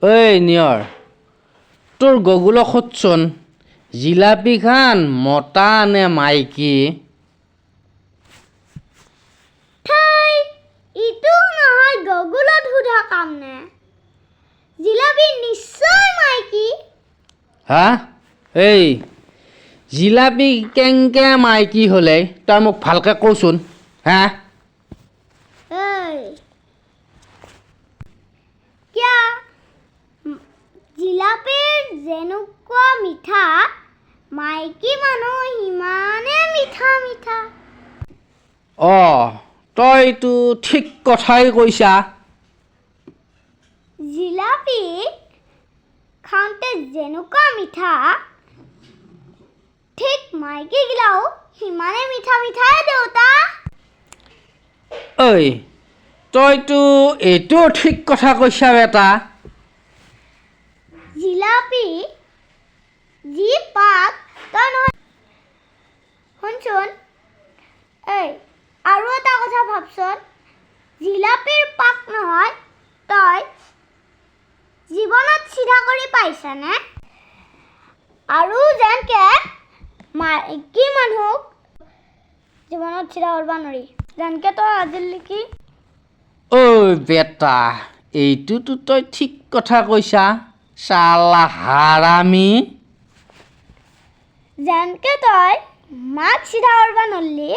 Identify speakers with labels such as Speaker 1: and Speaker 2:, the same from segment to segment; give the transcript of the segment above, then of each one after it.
Speaker 1: ঐ নিয়ৰ তোৰ গগুলক সোধচোন জিলাপি খান মতা নে মাইকী
Speaker 2: থৈ ইটো নহয় গগুলত সোধা কাম নে জিলাপি নিশ্চয় মাইকী
Speaker 1: হা এই জিলাপি কেংকে মাইকী হ'লে তই মোক ভালকে কচোন হা
Speaker 2: এই কিয়া জিলাপিৰ যেনেকুৱা মিঠা মাইকী মানুহ সিমানে মিঠা মিঠা
Speaker 1: তইতো ঠিক কথাই কৈছা
Speaker 2: জিলাপি খাওঁতে যেনেকুৱা মিঠা ঠিক মাইকী গিলাও সিমানে মিঠা মিঠাই দেউতা
Speaker 1: ঐ তইতো এইটো ঠিক কথা কৈছা বেটা
Speaker 2: জিলাপি যি পাক তই নহয় শুনচোন এই আৰু এটা কথা ভাবচোন জিলাপিৰ পাক নহয় তই জীৱনত চিধা কৰি পাইছানে আৰু যেনকে মাইকী মানুহক জীৱনত চিধা কৰিব নোৱাৰি যেনকে তই আজিলৈকে
Speaker 1: ঐ বেটা এইটোতো তই ঠিক কথা কৈছা চালা হাৰামি
Speaker 2: যেনকে তই মাক চিধা কৰিব নোৱাৰলি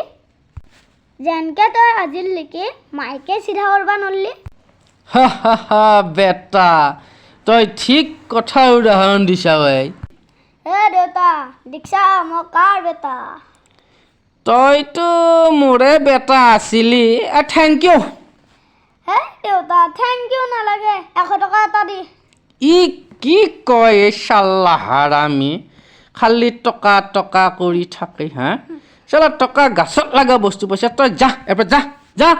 Speaker 2: যেনকে তই আজিলৈকে মাইকে চিধা কৰিব নোৱাৰলি
Speaker 1: হা বেটা তই ঠিক কথা উদাহৰণ দিছা ঐ
Speaker 2: দেউতা দীক্ষা মই কাৰ বেটা
Speaker 1: তইতো মোৰে বেটা আছিলি থেংক ইউ
Speaker 2: দেউতা থেংক ইউ নালাগে 100 টকা এটা দি
Speaker 1: ই কি কয় এই চাল্লা হাৰামি খালি টকা টকা কৰি থাকে হা চালা টকা গাছত লগা বস্তু পইচা তই যা এবাৰ যা যা